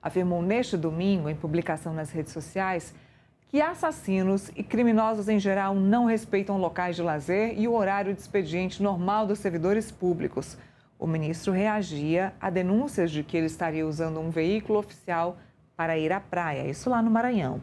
afirmou neste domingo, em publicação nas redes sociais, que assassinos e criminosos em geral não respeitam locais de lazer e o horário de expediente normal dos servidores públicos. O ministro reagia a denúncias de que ele estaria usando um veículo oficial para ir à praia, isso lá no Maranhão.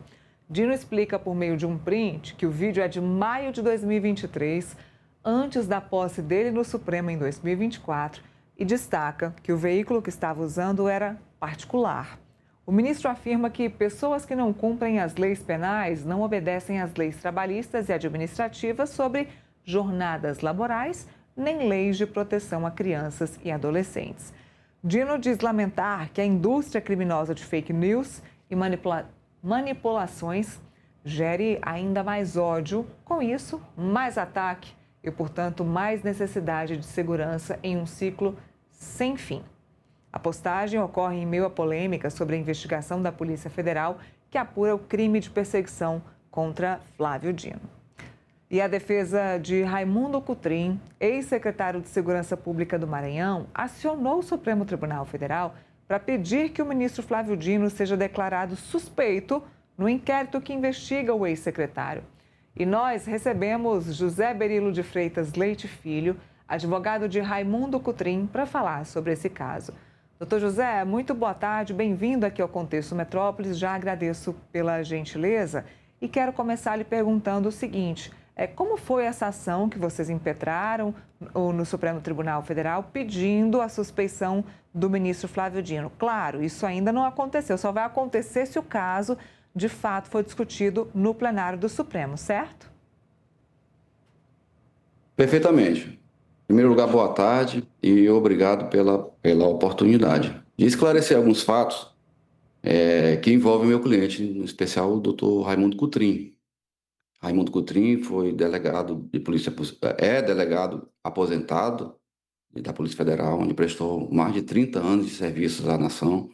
Dino explica por meio de um print que o vídeo é de maio de 2023, antes da posse dele no Supremo em 2024, e destaca que o veículo que estava usando era particular. O ministro afirma que pessoas que não cumprem as leis penais não obedecem às leis trabalhistas e administrativas sobre jornadas laborais, nem leis de proteção a crianças e adolescentes. Dino diz lamentar que a indústria criminosa de fake news e manipulações gere ainda mais ódio, com isso, mais ataque e, portanto, mais necessidade de segurança em um ciclo sem fim. A postagem ocorre em meio à polêmica sobre a investigação da Polícia Federal que apura o crime de perseguição contra Flávio Dino. E a defesa de Raimundo Cotrim, ex-secretário de Segurança Pública do Maranhão, acionou o Supremo Tribunal Federal para pedir que o ministro Flávio Dino seja declarado suspeito no inquérito que investiga o ex-secretário. E nós recebemos José Berilo de Freitas Leite Filho, advogado de Raimundo Cotrim, para falar sobre esse caso. Doutor José, muito boa tarde, bem-vindo aqui ao Contexto Metrópolis, já agradeço pela gentileza e quero começar lhe perguntando o seguinte, como foi essa ação que vocês impetraram no Supremo Tribunal Federal pedindo a suspeição do ministro Flávio Dino? Claro, isso ainda não aconteceu, só vai acontecer se o caso de fato for discutido no plenário do Supremo, certo? Perfeitamente. Em primeiro lugar, boa tarde e obrigado pela oportunidade de esclarecer alguns fatos que envolvem o meu cliente, em especial o doutor Raimundo Cotrim. Raimundo Cotrim foi delegado de polícia, delegado aposentado da Polícia Federal, onde prestou mais de 30 anos de serviços à nação,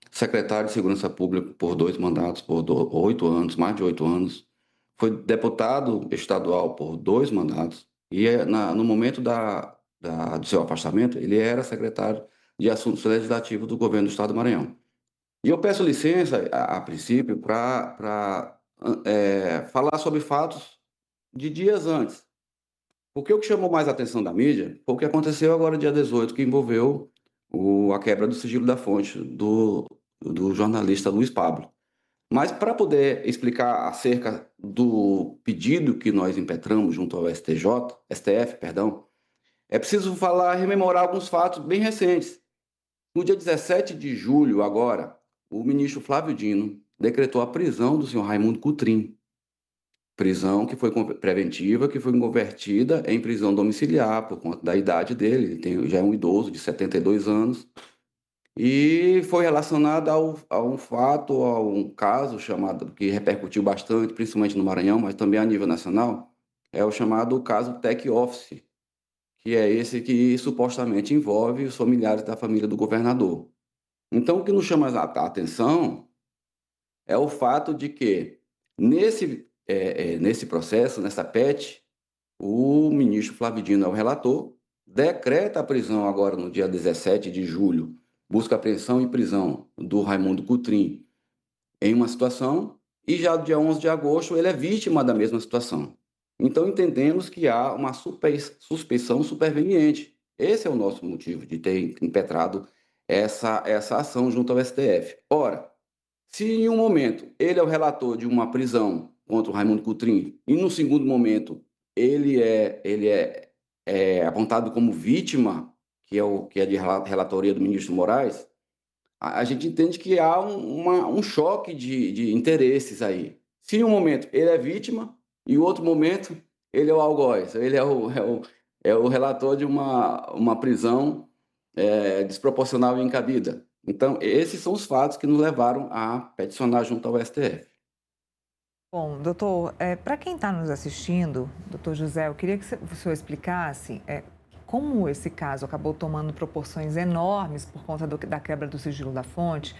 secretário de Segurança Pública por 2 mandatos, por 8 anos, mais de 8 anos, foi deputado estadual por 2 mandatos, e no momento do seu afastamento, ele era secretário de Assuntos Legislativos do governo do Estado do Maranhão. E eu peço licença, a princípio, para falar sobre fatos de dias antes. Porque o que chamou mais a atenção da mídia foi o que aconteceu agora, dia 18, que envolveu a quebra do sigilo da fonte do jornalista Luiz Pablo. Mas para poder explicar acerca do pedido que nós impetramos junto ao STF, é preciso rememorar alguns fatos bem recentes. No dia 17 de julho, agora, o ministro Flávio Dino decretou a prisão do senhor Raimundo Cotrim. Prisão que foi preventiva, que foi convertida em prisão domiciliar por conta da idade dele. Ele já é um idoso de 72 anos. E foi relacionada a um fato, a um caso chamado, que repercutiu bastante, principalmente no Maranhão, mas também a nível nacional, é o chamado caso Tech Office, que é esse que supostamente envolve os familiares da família do governador. Então, o que nos chama a atenção é o fato de que, nesse processo, nessa PET, o ministro Flávio Dino é o relator, decreta a prisão agora no dia 17 de julho, busca apreensão e prisão do Raimundo Cotrim em uma situação, e já no dia 11 de agosto ele é vítima da mesma situação. Então entendemos que há uma suspeição superveniente. Esse é o nosso motivo de ter impetrado essa ação junto ao STF. Ora, se em um momento ele é o relator de uma prisão contra o Raimundo Cotrim e no segundo momento ele é apontado como vítima, que é de relatoria do ministro Moraes, a gente entende que há um choque de interesses aí. Se em um momento ele é vítima e em outro momento ele é o algoz, ele é o relator de uma prisão desproporcional e encabida. Então, esses são os fatos que nos levaram a peticionar junto ao STF. Bom, doutor, para quem está nos assistindo, doutor José, eu queria que o senhor explicasse como esse caso acabou tomando proporções enormes por conta da quebra do sigilo da fonte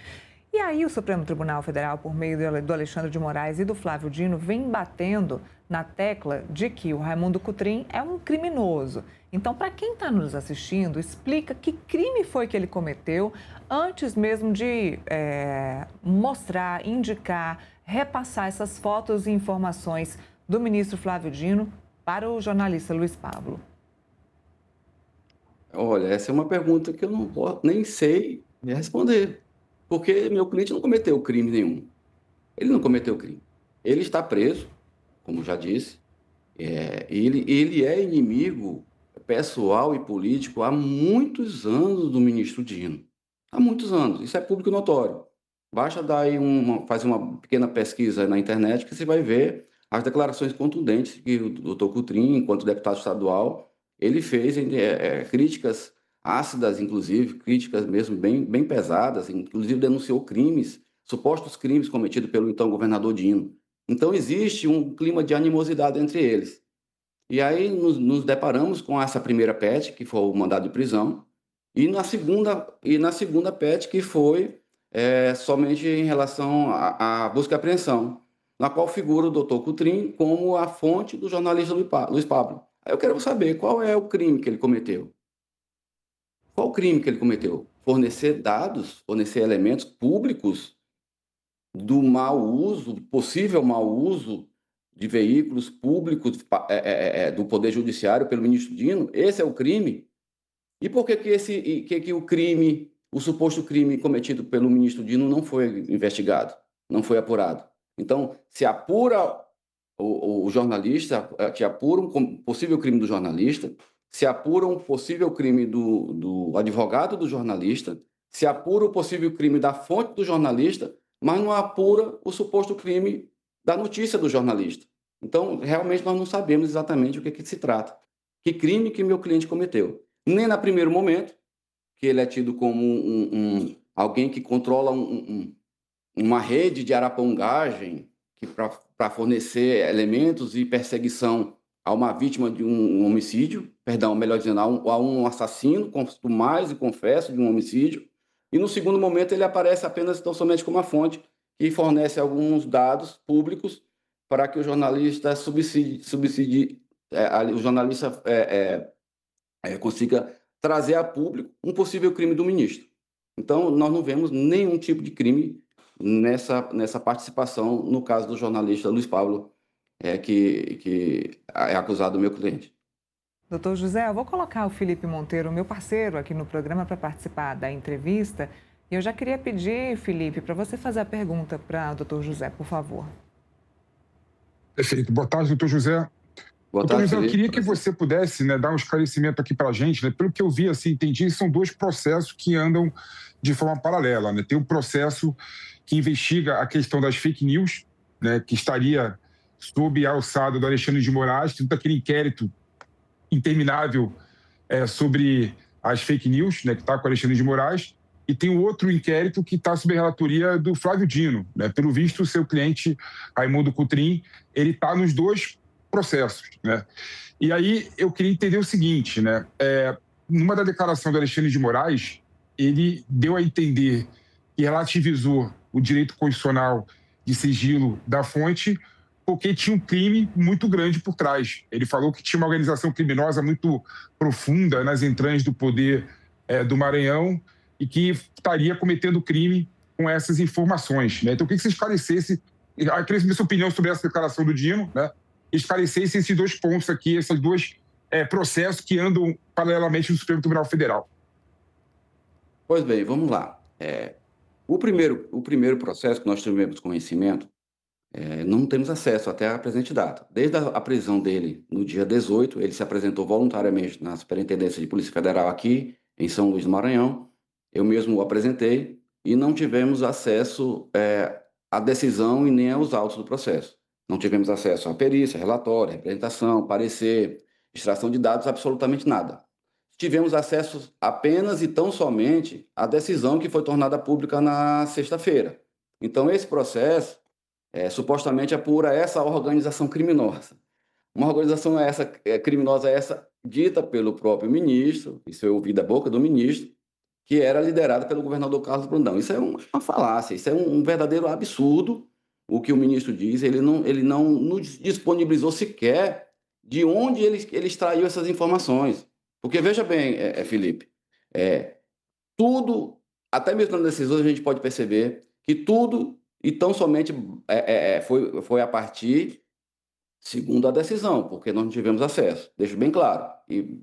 E aí o Supremo Tribunal Federal, por meio do Alexandre de Moraes e do Flávio Dino, vem batendo na tecla de que o Raimundo Cotrim é um criminoso. Então, para quem está nos assistindo, explica que crime foi que ele cometeu antes mesmo de mostrar, indicar, repassar essas fotos e informações do ministro Flávio Dino para o jornalista Luiz Pablo. Olha, essa é uma pergunta que eu não posso, nem sei responder, porque meu cliente não cometeu crime nenhum. Ele não cometeu crime. Ele está preso, como já disse, ele é inimigo pessoal e político há muitos anos do ministro Dino. Há muitos anos. Isso é público notório. Basta dar aí fazer uma pequena pesquisa na internet que você vai ver as declarações contundentes que o doutor Cotrim, enquanto deputado estadual, ele fez críticas ácidas, inclusive, críticas mesmo bem pesadas, inclusive denunciou crimes, supostos crimes cometidos pelo então governador Dino. Então, existe um clima de animosidade entre eles. E aí nos deparamos com essa primeira PET, que foi o mandado de prisão, e na segunda PET, que foi somente em relação à busca e apreensão, na qual figura o doutor Cotrim como a fonte do jornalista Luiz Pablo. Aí eu quero saber qual é o crime que ele cometeu. Qual o crime que ele cometeu? Fornecer dados, fornecer elementos públicos do mau uso, possível mau uso de veículos públicos do Poder Judiciário pelo ministro Dino. Esse é o crime. E por que o crime, o suposto crime cometido pelo ministro Dino não foi investigado, não foi apurado? Então, se apura o jornalista, te apura um possível crime do jornalista, se apura um possível crime do advogado do jornalista, se apura o possível crime da fonte do jornalista, mas não apura o suposto crime da notícia do jornalista. Então, realmente, nós não sabemos exatamente o que se trata. Que crime que meu cliente cometeu. Nem no primeiro momento, que ele é tido como alguém que controla uma rede de arapongagem para fornecer elementos e perseguição a uma vítima de um homicídio, perdão, melhor dizendo, a um assassino, consumais e confesso de um homicídio. E no segundo momento ele aparece apenas tão somente como uma fonte que fornece alguns dados públicos para que o jornalista o jornalista consiga trazer a público um possível crime do ministro. Então, nós não vemos nenhum tipo de crime nessa participação, no caso do jornalista Luiz Pablo, que é acusado do meu cliente. Doutor José, eu vou colocar o Felipe Monteiro, meu parceiro aqui no programa, para participar da entrevista. E eu já queria pedir, Felipe, para você fazer a pergunta para o doutor José, por favor. Perfeito. Boa tarde, doutor José. Boa Doutor tarde, José, eu Felipe. queria que você pudesse, né, dar um esclarecimento aqui para a gente, né? Pelo que eu vi, assim, entendi, são dois processos que andam de forma paralela, né? Tem um processo que investiga a questão das fake news, né, que estaria sob a alçada do Alexandre de Moraes, todo aquele inquérito interminável sobre as fake news, né, que está com o Alexandre de Moraes, e tem um outro inquérito que está sob a relatoria do Flávio Dino, né? Pelo visto, o seu cliente, Raimundo Cotrim, ele está nos dois processos, né? E aí eu queria entender o seguinte, né? Numa da declaração do Alexandre de Moraes, ele deu a entender que relativizou o direito constitucional de sigilo da fonte porque tinha um crime muito grande por trás. Ele falou que tinha uma organização criminosa muito profunda nas entranhas do poder do Maranhão e que estaria cometendo crime com essas informações, né? Então, eu queria que você esclarecesse, eu queria saber sua opinião sobre essa declaração do Dino, né? Esclarecesse esses dois pontos aqui, esses dois processos que andam paralelamente no Supremo Tribunal Federal. Pois bem, vamos lá. O primeiro processo que nós tivemos conhecimento, não temos acesso até a presente data. Desde a prisão dele, no dia 18, ele se apresentou voluntariamente na Superintendência de Polícia Federal aqui, em São Luís do Maranhão. Eu mesmo o apresentei e não tivemos acesso à decisão e nem aos autos do processo. Não tivemos acesso à perícia, relatório, representação, parecer, extração de dados, absolutamente nada. Tivemos acesso apenas e tão somente à decisão que foi tornada pública na sexta-feira. Então, esse processo supostamente apura essa organização criminosa. Uma organização criminosa essa dita pelo próprio ministro, isso eu ouvi da boca do ministro, que era liderada pelo governador Carlos Brandão. Isso é uma falácia, isso é um verdadeiro absurdo o que o ministro diz. Ele não nos disponibilizou sequer de onde ele extraiu essas informações. Porque, veja bem, Felipe, tudo, até mesmo nas decisões, a gente pode perceber que tudo e tão somente foi a partir, segundo a decisão, porque nós não tivemos acesso, deixo bem claro. E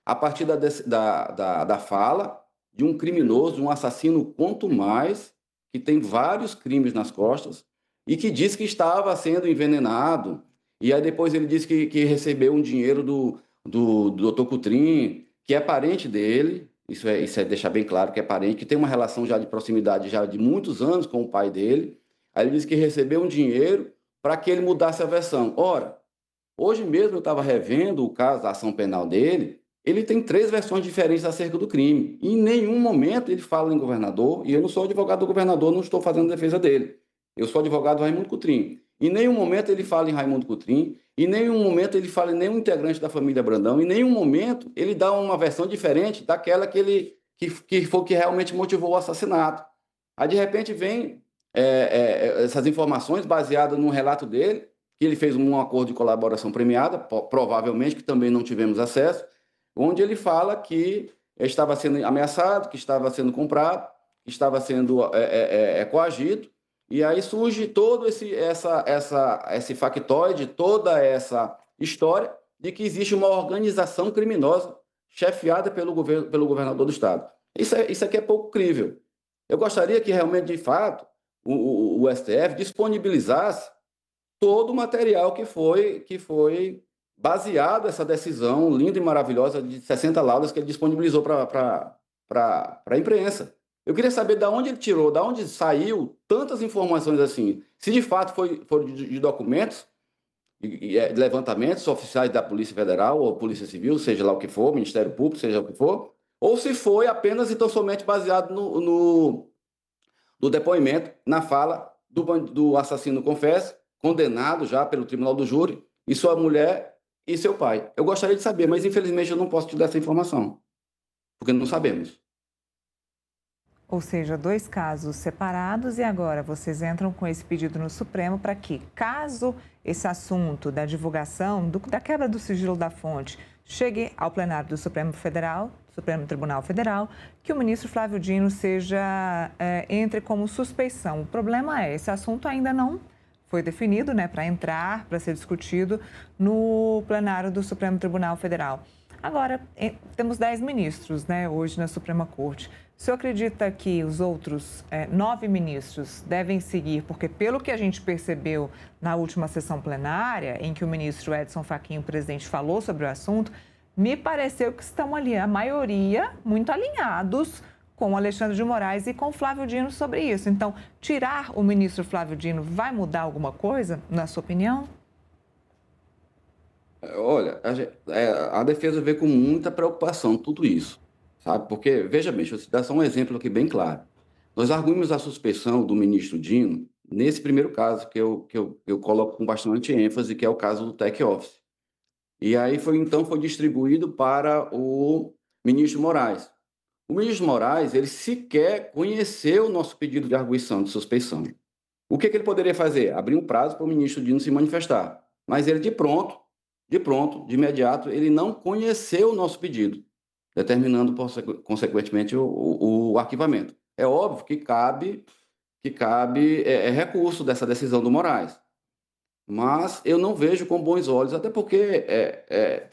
a partir da fala de um criminoso, um assassino, quanto mais, que tem vários crimes nas costas, e que disse que estava sendo envenenado, e aí depois ele disse que recebeu um dinheiro do Dr. Coutrin, que é parente dele, isso é deixar bem claro que é parente, que tem uma relação já de proximidade já de muitos anos com o pai dele. Aí ele disse que recebeu um dinheiro para que ele mudasse a versão. Ora, hoje mesmo eu estava revendo o caso da ação penal dele, ele tem 3 versões diferentes acerca do crime. E em nenhum momento ele fala em governador, e eu não sou advogado do governador, não estou fazendo defesa dele. Eu sou advogado do Raimundo Coutrin. Em nenhum momento ele fala em Raimundo Coutrin, em nenhum momento ele fala em nenhum integrante da família Brandão, em nenhum momento ele dá uma versão diferente daquela que foi que realmente motivou o assassinato. Aí, de repente, vem essas informações baseadas no relato dele, que ele fez um acordo de colaboração premiada, provavelmente, que também não tivemos acesso, onde ele fala que estava sendo ameaçado, que estava sendo comprado, que estava sendo coagido, e aí surge todo esse factoide, toda essa história de que existe uma organização criminosa chefiada pelo governador do Estado. Isso aqui é pouco crível. Eu gostaria que realmente, de fato, o STF disponibilizasse todo o material que foi baseado essa decisão linda e maravilhosa de 60 laudas que ele disponibilizou para a imprensa. Eu queria saber de onde ele tirou, de onde saiu tantas informações assim. Se de fato foram de documentos, de levantamentos oficiais da Polícia Federal ou Polícia Civil, seja lá o que for, Ministério Público, seja o que for, ou se foi apenas e tão somente baseado no depoimento, na fala do assassino, confesso, condenado já pelo Tribunal do Júri, e sua mulher e seu pai. Eu gostaria de saber, mas infelizmente eu não posso te dar essa informação, porque não sabemos. Ou seja, 2 casos separados e agora vocês entram com esse pedido no Supremo para que, caso esse assunto da divulgação, da quebra do sigilo da fonte, chegue ao plenário do Supremo Tribunal Federal, que o ministro Flávio Dino entre como suspeição. O problema é, esse assunto ainda não foi definido, para ser discutido no plenário do Supremo Tribunal Federal. Agora, temos 10 ministros, hoje na Suprema Corte. O senhor acredita que os outros 9 ministros devem seguir? Porque, pelo que a gente percebeu na última sessão plenária, em que o ministro Edson Fachin, o presidente, falou sobre o assunto, me pareceu que estão ali, a maioria, muito alinhados com o Alexandre de Moraes e com o Flávio Dino sobre isso. Então, tirar o ministro Flávio Dino vai mudar alguma coisa, na sua opinião? Olha, a defesa vê com muita preocupação tudo isso, sabe? Porque, veja bem, deixa eu dar só um exemplo aqui bem claro. Nós arguímos a suspeição do ministro Dino nesse primeiro caso que eu coloco com bastante ênfase, que é o caso do Tech Office. E aí foi distribuído para o ministro Moraes. O ministro Moraes, ele sequer conheceu o nosso pedido de arguição de suspeição. O que ele poderia fazer? Abrir um prazo para o ministro Dino se manifestar. Mas ele, de imediato, ele não conheceu o nosso pedido, determinando, consequentemente, o arquivamento. É óbvio que cabe recurso dessa decisão do Moraes. Mas eu não vejo com bons olhos, até porque é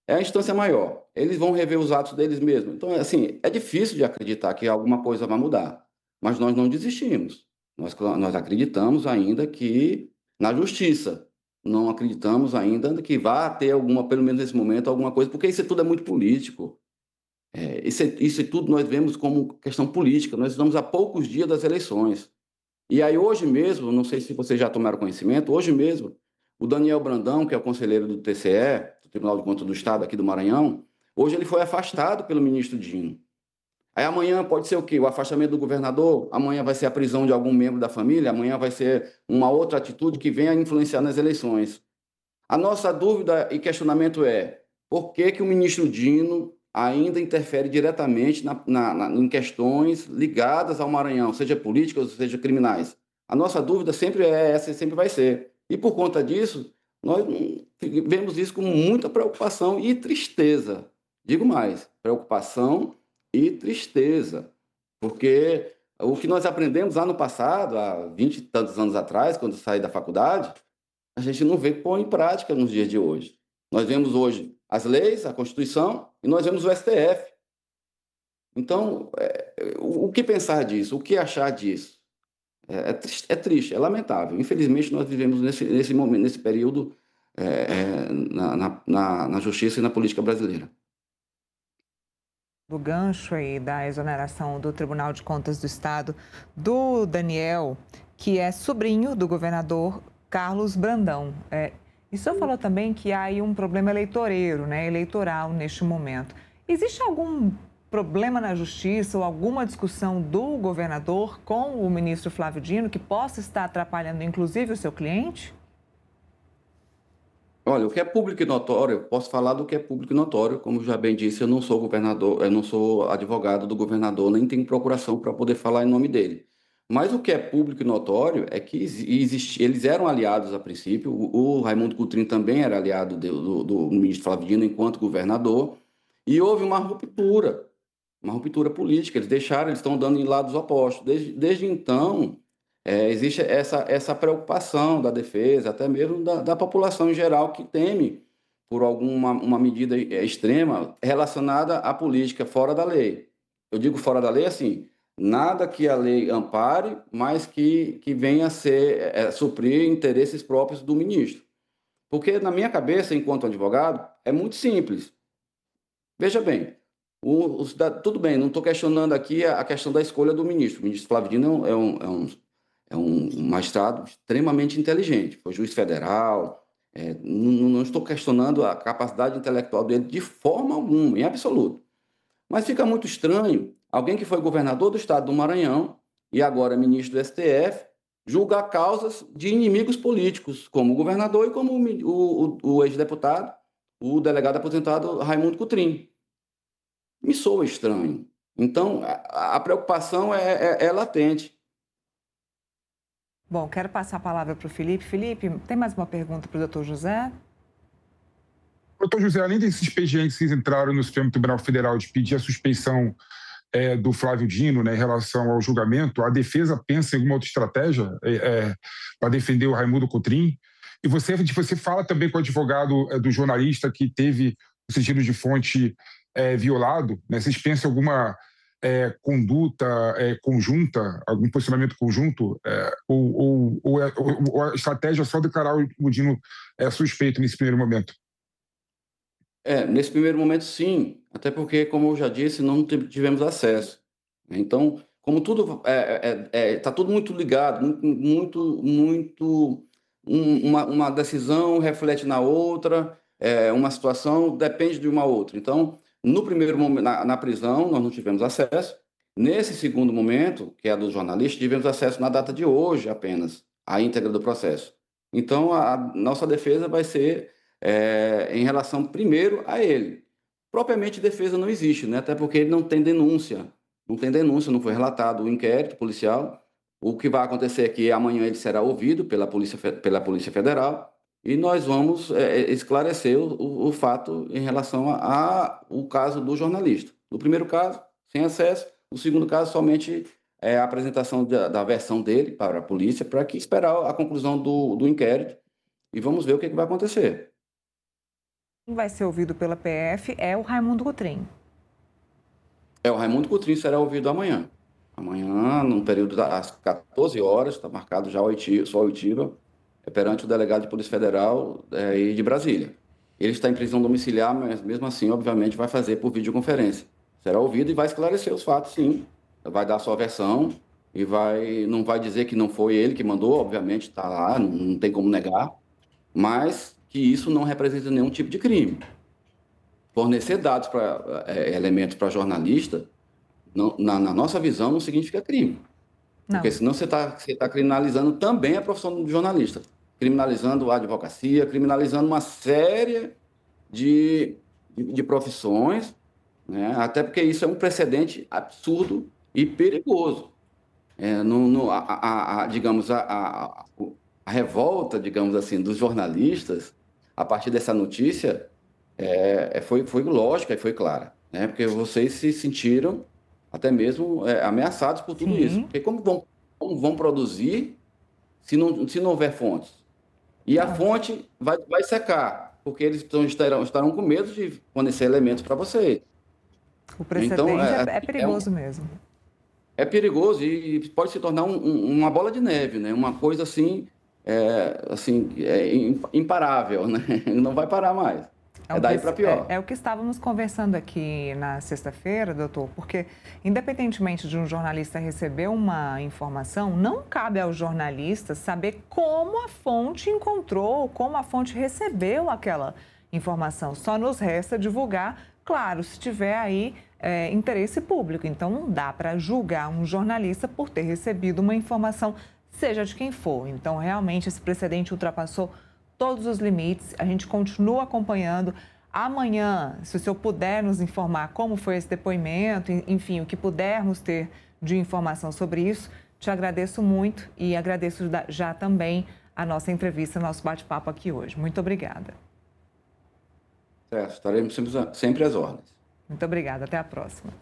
a instância maior. Eles vão rever os atos deles mesmos. Então, assim, é difícil de acreditar que alguma coisa vai mudar. Mas nós não desistimos. Nós acreditamos ainda que na justiça. Não acreditamos ainda que vá ter pelo menos nesse momento, alguma coisa, porque isso tudo é muito político. Isso tudo nós vemos como questão política. Nós estamos a poucos dias das eleições. E aí, hoje mesmo, não sei se vocês já tomaram conhecimento, hoje mesmo, o Daniel Brandão, que é o conselheiro do TCE, do Tribunal de Contas do Estado aqui do Maranhão, hoje ele foi afastado pelo ministro Dino. Aí amanhã pode ser o quê? O afastamento do governador, amanhã vai ser a prisão de algum membro da família, amanhã vai ser uma outra atitude que venha a influenciar nas eleições. A nossa dúvida e questionamento é, por que o ministro Dino ainda interfere diretamente em questões ligadas ao Maranhão, seja políticas ou seja criminais. A nossa dúvida sempre é essa e sempre vai ser. E por conta disso, nós vemos isso com muita preocupação e tristeza. Digo mais, preocupação e tristeza. Porque o que nós aprendemos lá no passado, há 20 e tantos anos atrás, quando eu saí da faculdade, a gente não vê pôr em prática nos dias de hoje. Nós vemos hoje as leis, a Constituição, e nós vemos o STF. Então, o que pensar disso? O que achar disso? É triste, é lamentável. Infelizmente, nós vivemos nesse momento, nesse período na justiça e na política brasileira. Do gancho aí da exoneração do Tribunal de Contas do Estado do Daniel, que é sobrinho do governador Carlos Brandão. E o senhor falou também que há aí um problema eleitoral neste momento. Existe algum problema na justiça ou alguma discussão do governador com o ministro Flávio Dino que possa estar atrapalhando, inclusive, o seu cliente? Olha, o que é público e notório, eu posso falar do que é público e notório, como já bem disse, eu não sou governador, eu não sou advogado do governador, nem tenho procuração para poder falar em nome dele. Mas o que é público e notório é que eles eram aliados a princípio, o Raimundo Cotrim também era aliado do ministro Flávio Dino enquanto governador, e houve uma ruptura política, eles estão andando em lados opostos. Desde então, existe essa preocupação da defesa, até mesmo da população em geral, que teme por uma medida extrema relacionada à política fora da lei. Eu digo fora da lei assim, nada que a lei ampare, mas que venha a suprir interesses próprios do ministro. Porque, na minha cabeça, enquanto advogado, é muito simples. Veja bem, tudo bem, não estou questionando aqui a questão da escolha do ministro. O ministro Flávio Dino é um magistrado extremamente inteligente, foi juiz federal, não estou questionando a capacidade intelectual dele de forma alguma, em absoluto. Mas fica muito estranho alguém que foi governador do estado do Maranhão e agora é ministro do STF julgar causas de inimigos políticos, como o governador e como o ex-deputado, o delegado aposentado Raimundo Cotrim. Me soa estranho. Então, a preocupação é latente. Bom, quero passar a palavra para o Felipe. Felipe, tem mais uma pergunta para o doutor José? Doutor José, além desses expedientes que entraram no Supremo Tribunal Federal de pedir a suspeição do Flávio Dino, né, em relação ao julgamento, a defesa pensa em alguma outra estratégia para defender o Raimundo Cotrim? E você fala também com o advogado do jornalista que teve o sigilo de fonte violado, né? Vocês pensam em alguma conduta conjunta, algum posicionamento conjunto, ou a estratégia é só declarar o Dino suspeito nesse primeiro momento? Nesse primeiro momento, sim, até porque, como eu já disse, não tivemos acesso. Então, como tudo está tudo muito ligado, uma decisão reflete na outra, uma situação depende de uma outra. Então, no primeiro momento, na prisão, nós não tivemos acesso. Nesse segundo momento, que é a do jornalista, tivemos acesso na data de hoje apenas, à íntegra do processo. Então, a nossa defesa vai ser em relação, primeiro, a ele. Propriamente defesa não existe, né? Até porque ele não tem denúncia, não foi relatado o inquérito policial. O que vai acontecer é que amanhã ele será ouvido pela Polícia Federal e nós vamos esclarecer o fato em relação ao caso do jornalista. No primeiro caso, sem acesso. No segundo caso, somente a apresentação da versão dele para a polícia, para que esperar a conclusão do inquérito e vamos ver o que vai acontecer. Quem vai ser ouvido pela PF é o Raimundo Cotrim. O Raimundo Cotrim será ouvido amanhã. Amanhã, no período das 14 horas, está marcado já sua oitiva, perante o delegado de Polícia Federal e de Brasília. Ele está em prisão domiciliar, mas mesmo assim, obviamente, vai fazer por videoconferência. Será ouvido e vai esclarecer os fatos, sim. Vai dar a sua versão e não vai dizer que não foi ele que mandou, obviamente, está lá, não tem como negar, mas que isso não representa nenhum tipo de crime. Fornecer dados elementos para jornalista, na nossa visão, não significa crime. Não. Porque senão você está criminalizando também a profissão do jornalista, criminalizando a advocacia, criminalizando uma série de profissões né? Até porque isso é um precedente absurdo e perigoso. Digamos, a revolta, digamos assim, dos jornalistas, a partir dessa notícia, foi lógica e foi clara, né? Porque vocês se sentiram até mesmo ameaçados por tudo isso. Sim. Porque como vão produzir se não houver fontes? E a fonte vai secar, porque eles estarão com medo de fornecer elementos para vocês. O precedente Então, é perigoso mesmo. é perigoso e pode se tornar uma bola de neve, né? Uma coisa assim, imparável, né? Não vai parar mais. É daí para pior. É o que estávamos conversando aqui na sexta-feira, doutor, porque independentemente de um jornalista receber uma informação, não cabe ao jornalista saber como a fonte encontrou, como a fonte recebeu aquela informação. Só nos resta divulgar, claro, se tiver aí interesse público. Então, não dá para julgar um jornalista por ter recebido uma informação, seja de quem for. Então, realmente, esse precedente ultrapassou todos os limites. A gente continua acompanhando. Amanhã, se o senhor puder nos informar como foi esse depoimento, enfim, o que pudermos ter de informação sobre isso, te agradeço muito e agradeço já também a nossa entrevista, nosso bate-papo aqui hoje. Muito obrigada. Certo, estaremos sempre às ordens. Muito obrigada. Até a próxima.